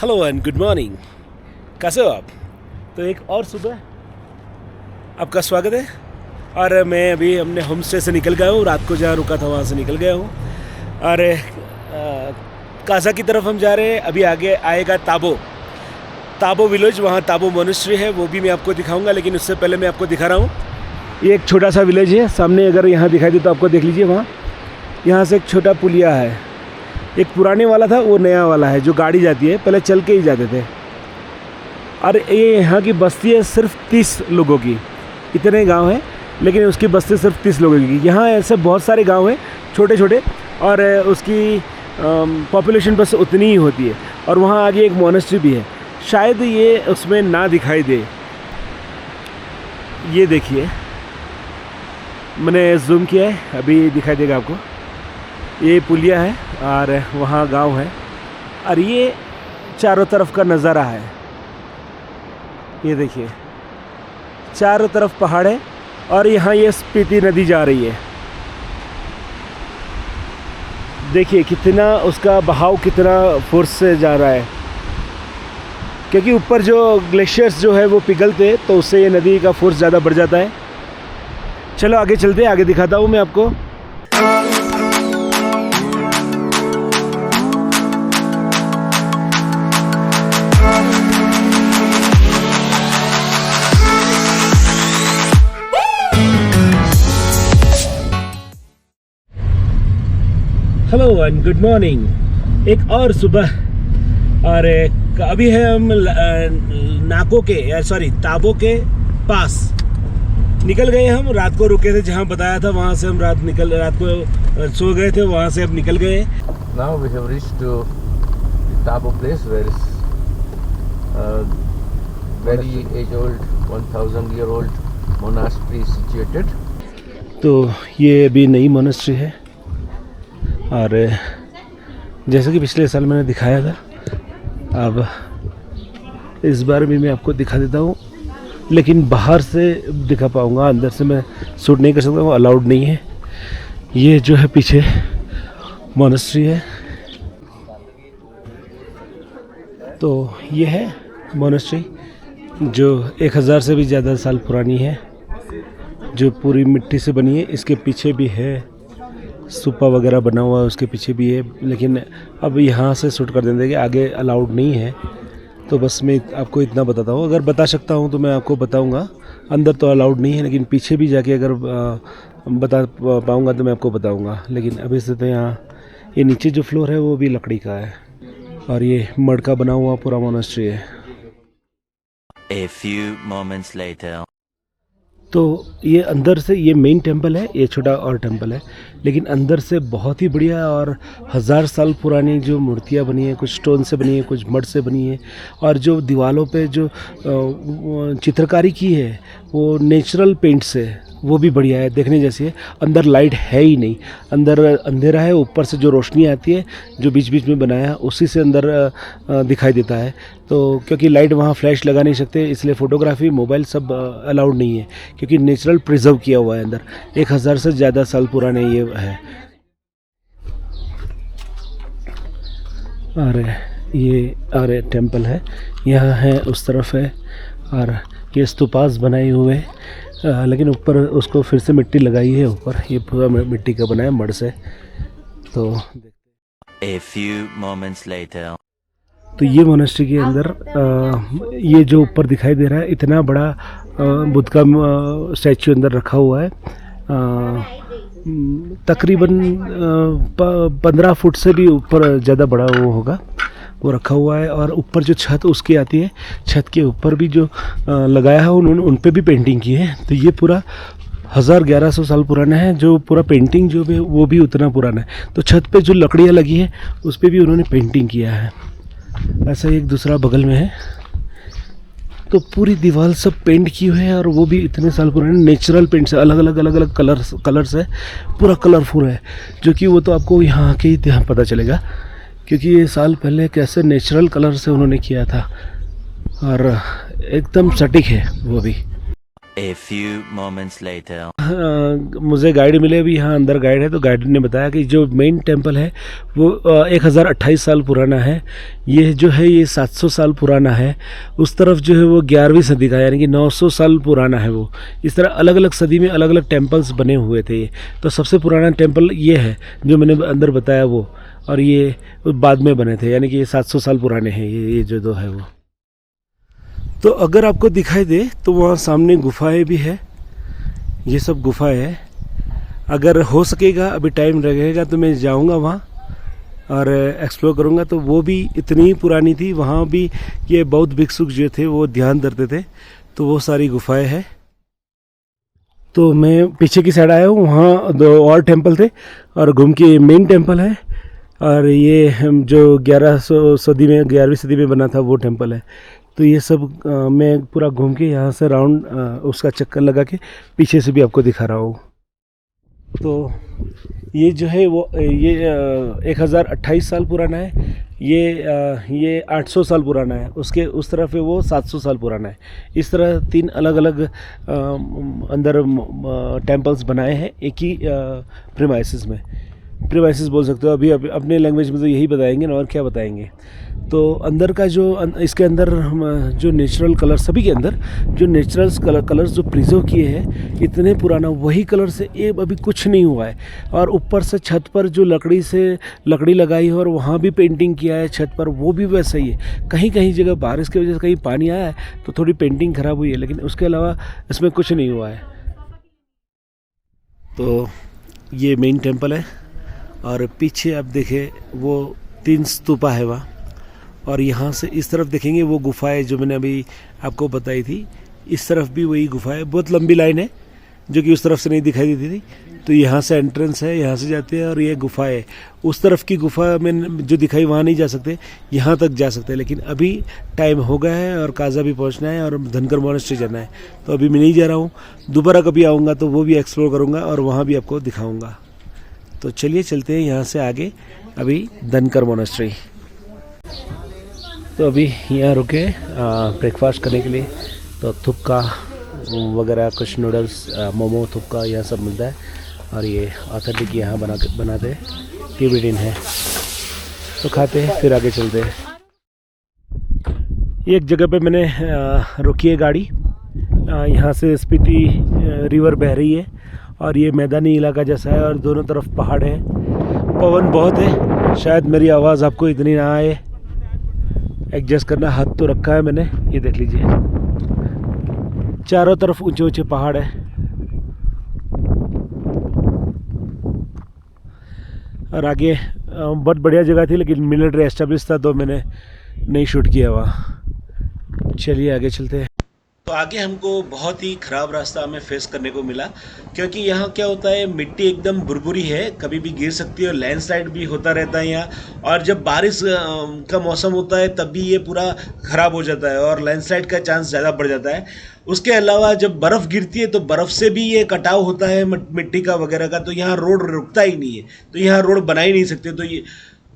Hello and good morning, कैसे हो आप? तो एक और सुबह आपका स्वागत है। और मैं अभी अपने होम स्टे से निकल गया हूँ, रात को जहाँ रुका था वहाँ से निकल गया हूँ और काजा की तरफ हम जा रहे हैं। अभी आगे आएगा ताबो विलेज, वहाँ ताबो मोनेस्ट्री है, वो भी मैं आपको दिखाऊंगा। लेकिन उससे पहले मैं आपको दिखा रहा हूँ, ये एक छोटा सा विलेज है सामने। अगर यहाँ दिखाई दे तो आपको देख लीजिए, वहाँ यहाँ से एक छोटा पुलिया है। एक पुराने वाला था, वो नया वाला है जो गाड़ी जाती है, पहले चल के ही जाते थे। और ये यहाँ की बस्ती है सिर्फ 30 लोगों की, इतने गांव हैं लेकिन उसकी बस्ती सिर्फ 30 लोगों की। यहाँ ऐसे बहुत सारे गांव हैं छोटे छोटे, और उसकी पॉपुलेशन बस उतनी ही होती है। और वहाँ आगे एक मोनेस्ट्री भी है, शायद ये उसमें ना दिखाई दे। ये देखिए, मैंने जूम किया है, अभी दिखाई देगा आपको। ये पुलिया है और वहाँ गांव है, और ये चारों तरफ का नज़ारा है। ये देखिए, चारों तरफ पहाड़ है और यहाँ ये स्पीति नदी जा रही है। देखिए कितना उसका बहाव कितना फोर्स से जा रहा है, क्योंकि ऊपर जो ग्लेशियर्स जो है वो पिघलते, तो उससे ये नदी का फोर्स ज़्यादा बढ़ जाता है। चलो आगे चलते हैं, आगे दिखाता हूँ मैं आपको। हेलो एंड गुड मॉर्निंग, एक और सुबह। और अभी है हम ताबो के पास निकल गए। हम रात को रुके थे जहाँ बताया था, वहाँ से हम रात को सो गए थे, वहाँ से अब निकल गए। Now we have reached to the Tabo place, where is very age-old 1000-year-old monastery situated. तो ये अभी नई मोनेस्ट्री है, और जैसे कि पिछले साल मैंने दिखाया था, अब इस बार भी मैं आपको दिखा देता हूँ। लेकिन बाहर से दिखा पाऊँगा, अंदर से मैं शूट नहीं कर सकता, वो अलाउड नहीं है। ये जो है पीछे मोनेस्ट्री है, तो ये है मोनेस्ट्री जो 1000 से भी ज़्यादा साल पुरानी है, जो पूरी मिट्टी से बनी है। इसके पीछे भी है सुपा वगैरह बना हुआ है, उसके पीछे भी है। लेकिन अब यहाँ से शूट कर देंगे कि आगे अलाउड नहीं है, तो बस मैं आपको इतना बताता हूँ। अगर बता सकता हूँ तो मैं आपको बताऊँगा। अंदर तो अलाउड नहीं है, लेकिन पीछे भी जाके अगर बता पाऊँगा तो मैं आपको बताऊँगा। लेकिन अभी से तो यहाँ ये नीचे जो फ्लोर है वो भी लकड़ी का है, और ये मड का बना हुआ पूरा मोनेस्ट्री है। A few moments later. तो ये अंदर से ये मेन टेंपल है, ये छोटा और टेंपल है, लेकिन अंदर से बहुत ही बढ़िया और 1000 साल पुरानी जो मूर्तियाँ बनी हैं, कुछ स्टोन से बनी है, कुछ मड से बनी है। और जो दीवारों पे जो चित्रकारी की है वो नेचुरल पेंट से, वो भी बढ़िया है, देखने जैसी है। अंदर लाइट है ही नहीं, अंदर अंधेरा है। ऊपर से जो रोशनी आती है जो बीच बीच में बनाया है, उसी से अंदर दिखाई देता है। तो क्योंकि लाइट वहाँ फ्लैश लगा नहीं सकते, इसलिए फ़ोटोग्राफी मोबाइल सब अलाउड नहीं है, क्योंकि नेचुरल प्रिजर्व किया हुआ है अंदर। 1000 से ज़्यादा साल पुराने ये है। और टेंपल है यहाँ है, उस तरफ है, और ये स्तूपास बनाए हुए हैं। लेकिन ऊपर उसको फिर से मिट्टी लगाई है, ऊपर ये पूरा मिट्टी का बना है, मड से। तो A few moments later. तो ये मोनेस्ट्री के अंदर ये जो ऊपर दिखाई दे रहा है, इतना बड़ा बुद्ध का स्टैचू अंदर रखा हुआ है। तकरीबन 15 फुट से भी ऊपर ज़्यादा बड़ा वो होगा, वो रखा हुआ है। और ऊपर जो छत उसकी आती है, छत के ऊपर भी जो लगाया है उन्होंने, उन पे भी पेंटिंग की है। तो ये पूरा 1100 साल पुराना है, जो पूरा पेंटिंग जो भी वो भी उतना पुराना है। तो छत पे जो लकड़ियाँ लगी है उस पर भी उन्होंने पेंटिंग किया है। ऐसा एक दूसरा बगल में है, तो पूरी दीवार सब पेंट की हुई है, और वो भी इतने साल पुराने नेचुरल पेंट से, अलग अलग कलर्स है, पूरा कलरफुल है। जो कि वो तो आपको यहाँ आके ही यहाँ पता चलेगा, क्योंकि ये साल पहले कैसे नेचुरल कलर से उन्होंने किया था, और एकदम सटीक है वो भी। A few moments later. मुझे गाइड मिले अभी, यहाँ अंदर गाइड है, तो गाइड ने बताया कि जो मेन टेम्पल है वो 1028 साल पुराना है। ये जो है ये 700 साल पुराना है। उस तरफ जो है वो 11वीं सदी का, यानी कि 900 साल पुराना है वो। इस तरह अलग अलग सदी में अलग अलग टेम्पल्स बने हुए थे ये। तो सबसे पुराना टेम्पल ये है जो मैंने अंदर बताया वो, और ये बाद में बने थे, यानी कि ये 700 साल पुराने हैं ये जो दो है वो। तो अगर आपको दिखाई दे तो वहाँ सामने गुफाएं भी है, ये सब गुफाएं है। अगर हो सकेगा, अभी टाइम रहेगा तो मैं जाऊँगा वहाँ और एक्सप्लोर करूँगा। तो वो भी इतनी पुरानी थी, वहाँ भी ये बौद्ध भिक्षुक जो थे वो ध्यान धरते थे। तो वो सारी गुफाएं हैं। तो मैं पीछे की साइड आया हूँ, वहाँ 2 और टेम्पल थे और घूम के मेन टेम्पल है। और ये जो 11वीं सदी में बना था वो टेम्पल है। तो ये सब मैं पूरा घूम के यहाँ से राउंड उसका चक्कर लगा के पीछे से भी आपको दिखा रहा हूँ। तो ये जो है वो ये 1028 साल पुराना है, ये 800 साल पुराना है, उसके उस तरफ है वो 700 साल पुराना है। इस तरह 3 अलग अलग अंदर टेम्पल्स बनाए हैं एक ही प्रीमाइसिस में। प्रीमाइसिस बोल सकते हो, अभी अपने लैंग्वेज में तो यही बताएंगे ना, और क्या बताएंगे। तो अंदर का जो इसके अंदर जो नेचुरल कलर, सभी के अंदर जो नेचुरल कलर्स जो प्रिजर्व किए हैं, इतने पुराना वही कलर से अभी कुछ नहीं हुआ है। और ऊपर से छत पर जो लकड़ी लगाई है और वहाँ भी पेंटिंग किया है छत पर, वो भी वैसा ही है। कहीं कहीं जगह बारिश की वजह से कहीं पानी आया है तो थोड़ी पेंटिंग ख़राब हुई है, लेकिन उसके अलावा इसमें कुछ नहीं हुआ है। तो ये मेन टेम्पल है और पीछे आप देखें वो 3 स्तूपा है वहाँ। और यहाँ से इस तरफ देखेंगे वो गुफाएं जो मैंने अभी आपको बताई थी, इस तरफ भी वही गुफा है। बहुत लंबी लाइन है जो कि उस तरफ से नहीं दिखाई देती थी। तो यहाँ से एंट्रेंस है, यहाँ से जाते हैं और ये गुफा है। उस तरफ की गुफा में जो दिखाई वहाँ नहीं जा सकते, यहाँ तक जा सकते हैं। लेकिन अभी टाइम हो गया है और काजा भी पहुँचना है और धनकर मोनेस्ट्री जाना है, तो अभी मैं नहीं जा रहा हूँ। दोबारा कभी आऊँगा तो वो भी एक्सप्लोर करूँगा और वहाँ भी आपको दिखाऊँगा। तो चलिए चलते हैं यहाँ से आगे, अभी धनकर मोनेस्ट्री। तो अभी यहाँ रुके ब्रेकफास्ट करने के लिए। तो थुपका वगैरह, कुछ नूडल्स, मोमो, थुपका, यह सब मिलता है। और ये ऑथेंटिक यहाँ बनाते तिब्बतियन है। तो खाते हैं फिर आगे चलते हैं। एक जगह पे मैंने रुकी है गाड़ी। यहाँ से स्पीति रिवर बह रही है और ये मैदानी इलाका जैसा है और दोनों तरफ पहाड़ है। पवन बहुत है, शायद मेरी आवाज़ आपको इतनी ना आए, एडजस्ट करना। हाथ तो रखा है मैंने, ये देख लीजिए, चारों तरफ ऊंचे ऊंचे पहाड़ है। और आगे बहुत बढ़िया जगह थी, लेकिन मिलिट्री एस्टेब्लिश था तो मैंने नहीं शूट किया वहाँ। चलिए आगे चलते हैं। तो आगे हमको बहुत ही ख़राब रास्ता हमें फेस करने को मिला, क्योंकि यहाँ क्या होता है, मिट्टी एकदम बुरबुरी है, कभी भी गिर सकती है और लैंडस्लाइड भी होता रहता है यहाँ। और जब बारिश का मौसम होता है तब भी ये पूरा ख़राब हो जाता है और लैंडस्लाइड का चांस ज़्यादा बढ़ जाता है। उसके अलावा जब बर्फ़ गिरती है तो बर्फ़ से भी ये कटाव होता है मिट्टी का वगैरह का, तो यहाँ रोड रुकता ही नहीं है, तो यहाँ रोड बना ही नहीं सकते। तो ये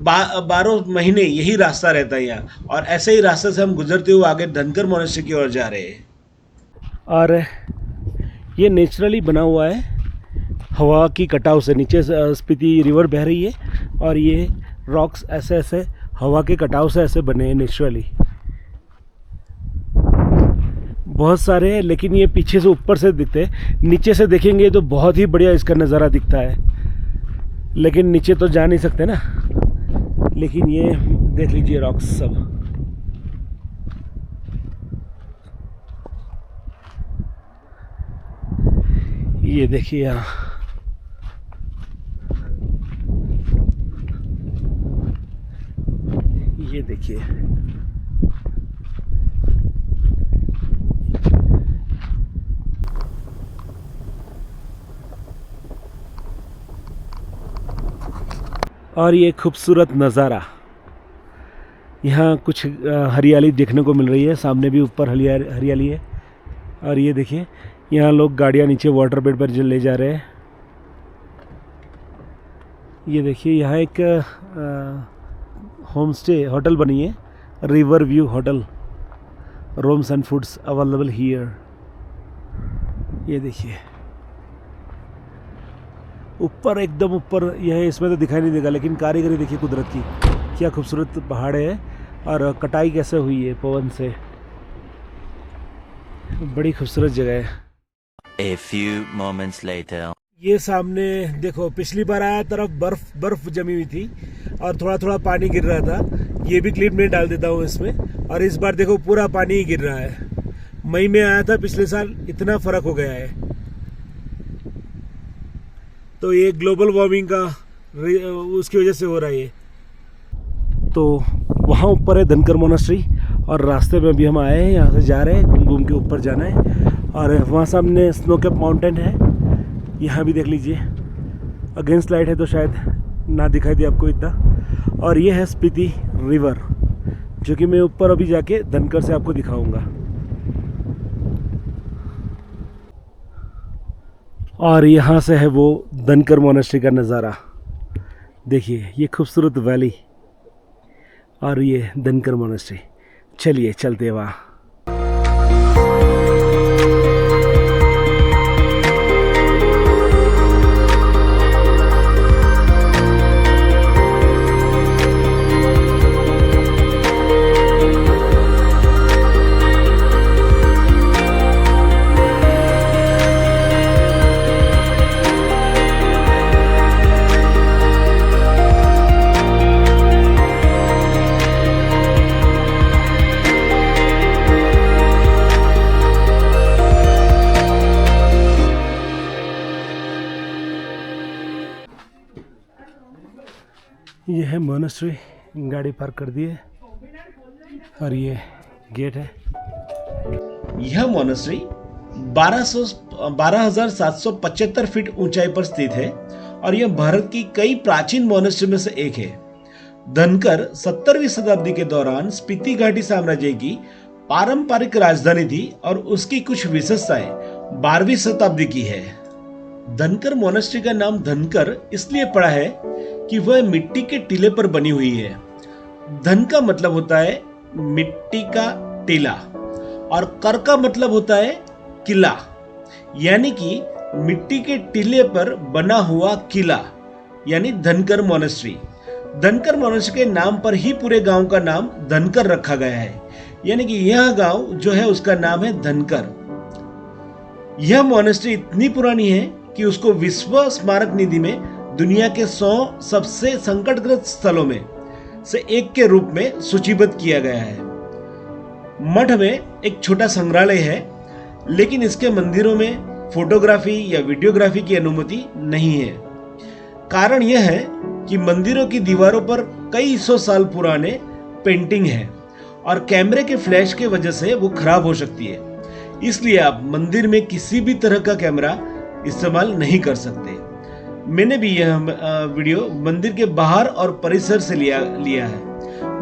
12 महीने यही रास्ता रहता है यहाँ, और ऐसे ही रास्ते से हम गुजरते हुए आगे धनकर मोनेस्ट्री की ओर जा रहे हैं। और ये नेचुरली बना हुआ है, हवा की कटाव से नीचे से स्पीति रिवर बह रही है और ये रॉक्स ऐसे ऐसे हवा के कटाव से ऐसे बने हैं नेचुरली। बहुत सारे हैं, लेकिन ये पीछे से ऊपर से दिखते हैं। नीचे से देखेंगे तो बहुत ही बढ़िया इसका नज़ारा दिखता है, लेकिन नीचे तो जा नहीं सकते ना। लेकिन ये देख लीजिए रॉक्स सब। ये देखिए यहाँ, ये देखिए, और ये खूबसूरत नज़ारा। यहाँ कुछ हरियाली देखने को मिल रही है, सामने भी ऊपर हरियाली है। और ये देखिए, यहाँ लोग गाड़ियाँ नीचे वाटर बेड पर ले जा रहे हैं। ये देखिए, यहाँ एक होम स्टे होटल बनी है, river view hotel, rooms and foods available here. ये देखिए ऊपर, एकदम ऊपर यह इसमें तो दिखाई नहीं देगा, लेकिन कारीगरी देखिए कुदरत की, क्या खूबसूरत पहाड़ है और कटाई कैसे हुई है पवन से, बड़ी खूबसूरत जगह है। A few moments later. ये सामने देखो, पिछली बार आया तरफ बर्फ बर्फ जमी हुई थी और थोड़ा थोड़ा पानी गिर रहा था, ये भी क्लिप में डाल देता हूँ इसमें। और इस बार देखो पूरा पानी ही गिर रहा है। मई में आया था पिछले साल, इतना फर्क हो गया है। तो ये ग्लोबल वार्मिंग का उसकी वजह से हो रहा है ये। तो वहाँ ऊपर है धनकर मोनास्ट्री और रास्ते में अभी हम आए हैं, यहाँ से जा रहे हैं, घूम घूम के ऊपर जाना है। और वहाँ सामने स्नो कैप माउंटेन है, यहाँ भी देख लीजिए। अगेंस्ट लाइट है तो शायद ना दिखाई दे आपको इतना। और ये है स्पीति रिवर, जो कि मैं ऊपर अभी जाके धनकर से आपको दिखाऊंगा। और यहाँ से है वो धनकर मोनास्ट्री का नज़ारा, देखिए ये खूबसूरत वैली और ये धनकर मोनास्ट्री। चलिए चलते हैं वहाँ। ये है मोनास्ट्री, गाड़ी पार्क कर दी है और ये गेट है। यह मोनास्ट्री 12,775 फीट ऊंचाई पर स्थित है और यह भारत की कई प्राचीन मोनास्ट्री में से एक है। धनकर 17वीं शताब्दी के दौरान स्पीति घाटी साम्राज्य की पारंपरिक राजधानी थी और उसकी कुछ विशेषताएं 12वीं शताब्दी की है। धनकर मोनास्ट्री का नाम धनकर इसलिए पड़ा है कि वह मिट्टी के टीले पर बनी हुई है। धन का मतलब होता है मिट्टी का टीला और कर का मतलब होता है किला, यानी कि मिट्टी के टीले पर बना हुआ किला, यानी धनकर मोनास्ट्री। धनकर मोनास्ट्री के नाम पर ही पूरे गांव का नाम धनकर रखा गया है, यानी कि यह गांव जो है उसका नाम है धनकर। यह मोनास्ट्री इतनी पुरानी है कि उसको विश्व स्मारक निधि में दुनिया के 100 सबसे संकटग्रस्त स्थलों में से एक के रूप में सूचीबद्ध किया गया है। मठ में एक छोटा संग्रहालय है, लेकिन इसके मंदिरों में फोटोग्राफी या वीडियोग्राफी की अनुमति नहीं है। कारण यह है कि मंदिरों की दीवारों पर कई 100 साल पुराने पेंटिंग है और कैमरे के फ्लैश के वजह से वो खराब हो सकती है। इसलिए आप मंदिर में किसी भी तरह का कैमरा इस्तेमाल नहीं कर सकते। मैंने भी यह वीडियो मंदिर के बाहर और परिसर से लिया है।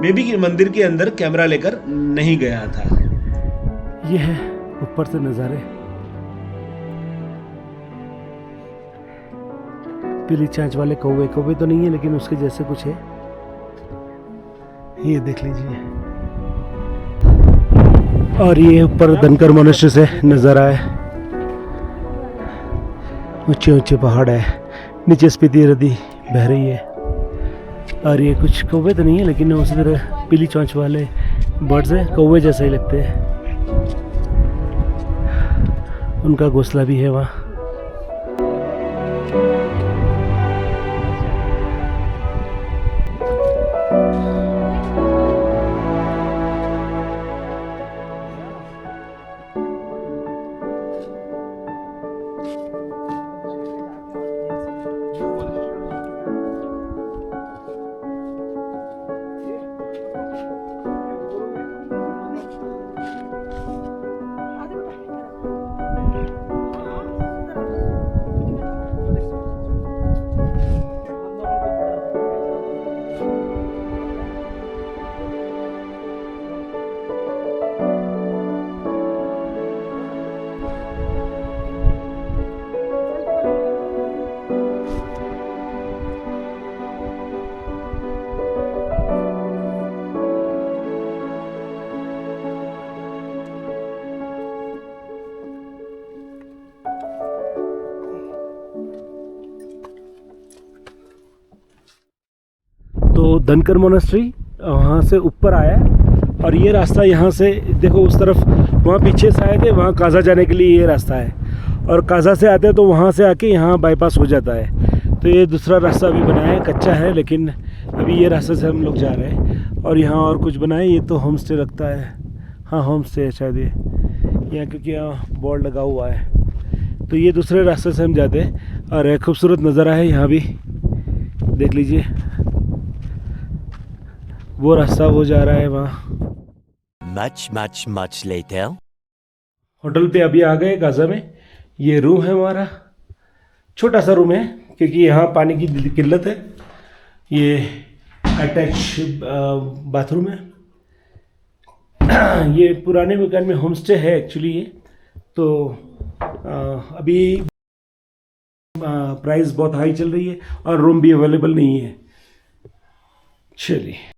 मैं भी मंदिर के अंदर कैमरा लेकर नहीं गया था। यह है ऊपर से नज़ारे, पीली चांच वाले कौवे तो नहीं है, लेकिन उसके जैसे कुछ है, ये देख लीजिए। और ये ऊपर धनकर मोनास्ट्री से नज़ारा है, ऊंचे ऊंचे पहाड़ है, नीचे स्पीति नदी बह रही है। और ये कुछ कौवे तो नहीं है, लेकिन उसी तरह पीली चोंच वाले बर्ड्स हैं, कौवे जैसे ही लगते हैं, उनका घोंसला भी है वहाँ। धनकर मोनेस्ट्री वहाँ से ऊपर आया है। और ये रास्ता यहाँ से देखो उस तरफ, वहाँ पीछे से आए थे, वहाँ काजा जाने के लिए ये रास्ता है। और काजा से आते हैं तो वहाँ से आके यहाँ बाईपास हो जाता है। तो ये दूसरा रास्ता अभी बनाया है, कच्चा है, लेकिन अभी ये रास्ते से हम लोग जा रहे हैं। और यहाँ और कुछ बनाए, ये तो होम स्टे लगता है। हाँ होम स्टे है शायद ये यहाँ, क्योंकि यहाँ बोर्ड लगा हुआ है। तो ये दूसरे रास्ते से हम जाते हैं। और एक खूबसूरत नज़ारा है यहाँ भी, देख लीजिए वो रास्ता वो जा रहा है वहाँ। Much later. होटल पे अभी आ गए गाज़ा में। ये रूम है हमारा, छोटा सा रूम है क्योंकि यहाँ पानी की किल्लत है। ये अटैच बाथरूम है। ये पुराने मकान में होम स्टे है एक्चुअली ये। तो अभी प्राइस बहुत हाई चल रही है और रूम भी अवेलेबल नहीं है। चलिए।